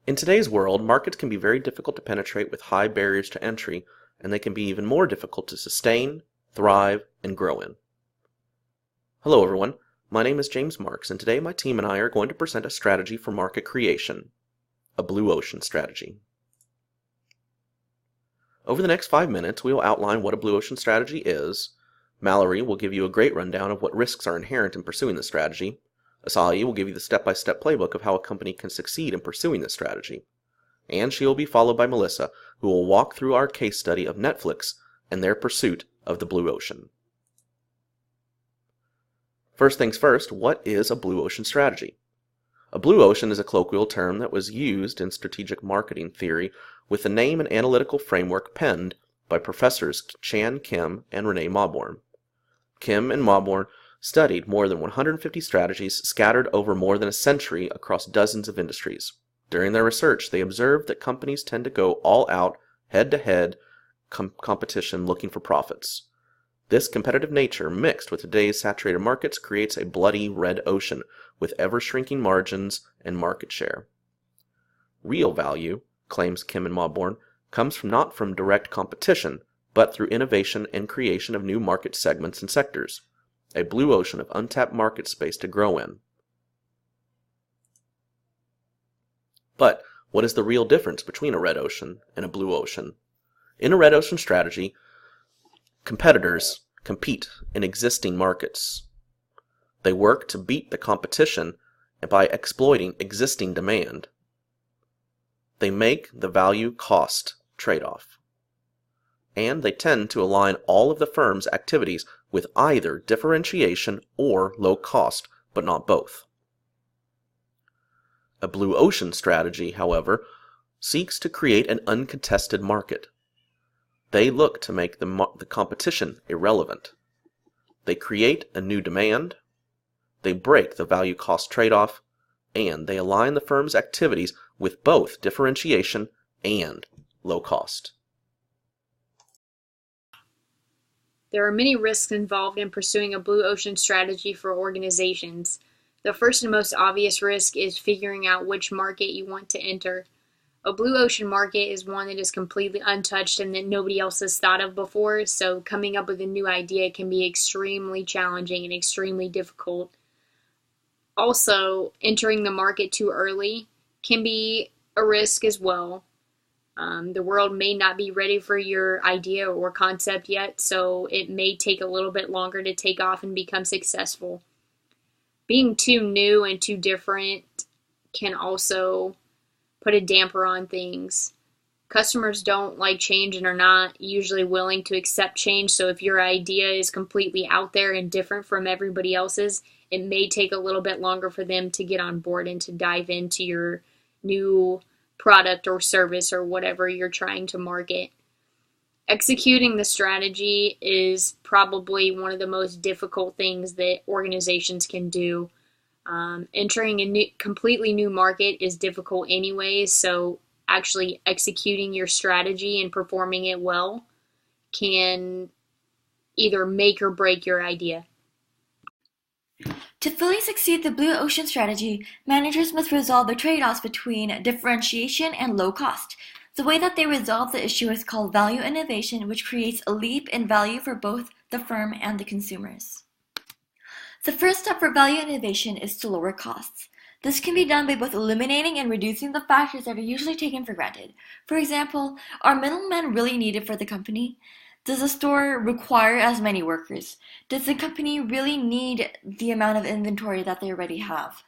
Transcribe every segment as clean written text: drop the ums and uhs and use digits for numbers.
In today's world, markets can be very difficult to penetrate with high barriers to entry, and they can be even more difficult to sustain, thrive, and grow in. Hello everyone, my name is James Marks, and today my team and I are going to present a strategy for market creation, a blue ocean strategy. Over the next 5 minutes, we will outline what a blue ocean strategy is. Mallory will give you a great rundown of what risks are inherent in pursuing this strategy. Asahi will give you the step-by-step playbook of how a company can succeed in pursuing this strategy. And she will be followed by Melissa, who will walk through our case study of Netflix and their pursuit of the blue ocean. First things first, what is a blue ocean strategy? A blue ocean is a colloquial term that was used in strategic marketing theory with the name and analytical framework penned by professors Chan Kim and Renee Mauborgne. Kim and Mauborgne studied more than 150 strategies scattered over more than a century across dozens of industries. During their research, they observed that companies tend to go all out, head-to-head competition looking for profits. This competitive nature, mixed with today's saturated markets, creates a bloody red ocean with ever-shrinking margins and market share. Real value, claims Kim and Mauborgne, comes not from direct competition, but through innovation and creation of new market segments and sectors. A blue ocean of untapped market space to grow in. But what is the real difference between a red ocean and a blue ocean? In a red ocean strategy, competitors compete in existing markets. They work to beat the competition by exploiting existing demand. They make the value-cost trade-off. And they tend to align all of the firm's activities with either differentiation or low cost, but not both. A blue ocean strategy, however, seeks to create an uncontested market. They look to make the competition irrelevant. They create a new demand, they break the value-cost trade-off, and they align the firm's activities with both differentiation and low cost. There are many risks involved in pursuing a blue ocean strategy for organizations. The first and most obvious risk is figuring out which market you want to enter. A blue ocean market is one that is completely untouched and that nobody else has thought of before, so coming up with a new idea can be extremely challenging and extremely difficult. Also, entering the market too early can be a risk as well. The world may not be ready for your idea or concept yet, so it may take a little bit longer to take off and become successful. Being too new and too different can also put a damper on things. Customers don't like change and are not usually willing to accept change, so if your idea is completely out there and different from everybody else's, it may take a little bit longer for them to get on board and to dive into your new product or service or whatever you're trying to market. Executing the strategy is probably one of the most difficult things that organizations can do. Entering a completely new market is difficult anyways, so actually executing your strategy and performing it well can either make or break your idea. To fully succeed the blue ocean strategy, managers must resolve the trade-offs between differentiation and low cost. The way that they resolve the issue is called value innovation, which creates a leap in value for both the firm and the consumers. The first step for value innovation is to lower costs. This can be done by both eliminating and reducing the factors that are usually taken for granted. For example, are middlemen really needed for the company? Does the store require as many workers? Does the company really need the amount of inventory that they already have?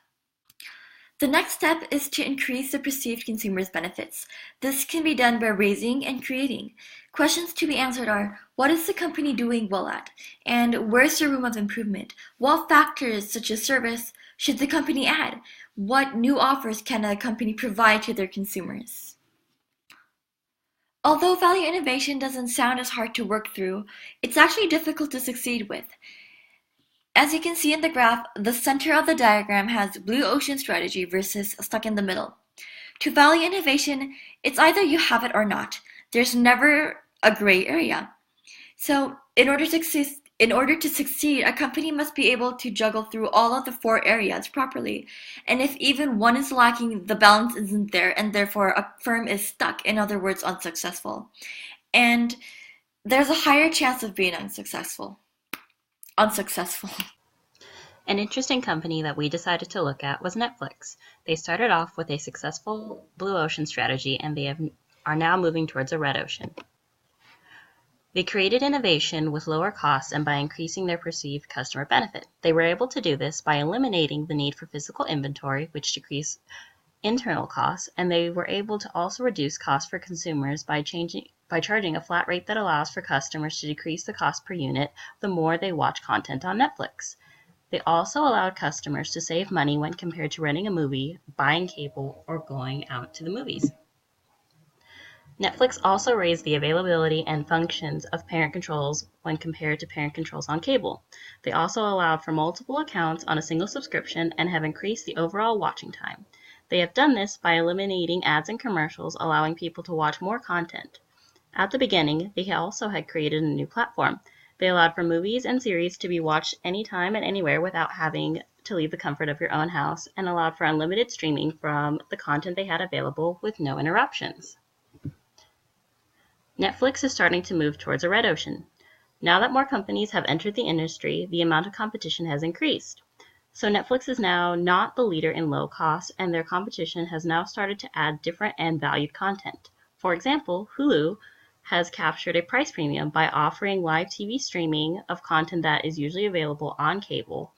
The next step is to increase the perceived consumer's benefits. This can be done by raising and creating. Questions to be answered are, what is the company doing well at? And where's the room of improvement? What factors, such as service, should the company add? What new offers can a company provide to their consumers? Although value innovation doesn't sound as hard to work through, it's actually difficult to succeed with. As you can see in the graph, the center of the diagram has blue ocean strategy versus stuck in the middle. To value innovation, it's either you have it or not. There's never a gray area. So in order to In order to succeed, a company must be able to juggle through all of the four areas properly. And if even one is lacking, the balance isn't there, and therefore a firm is stuck, in other words, unsuccessful. And there's a higher chance of being unsuccessful. An interesting company that we decided to look at was Netflix. They started off with a successful blue ocean strategy, and they are now moving towards a red ocean. They created innovation with lower costs and by increasing their perceived customer benefit. They were able to do this by eliminating the need for physical inventory, which decreased internal costs, and they were able to also reduce costs for consumers by charging a flat rate that allows for customers to decrease the cost per unit the more they watch content on Netflix. They also allowed customers to save money when compared to renting a movie, buying cable, or going out to the movies. Netflix also raised the availability and functions of parent controls when compared to parent controls on cable. They also allowed for multiple accounts on a single subscription and have increased the overall watching time. They have done this by eliminating ads and commercials, allowing people to watch more content. At the beginning, they also had created a new platform. They allowed for movies and series to be watched anytime and anywhere without having to leave the comfort of your own house, and allowed for unlimited streaming from the content they had available with no interruptions. Netflix is starting to move towards a red ocean. Now that more companies have entered the industry, the amount of competition has increased. So Netflix is now not the leader in low cost, and their competition has now started to add different and valued content. For example, Hulu has captured a price premium by offering live TV streaming of content that is usually available on cable,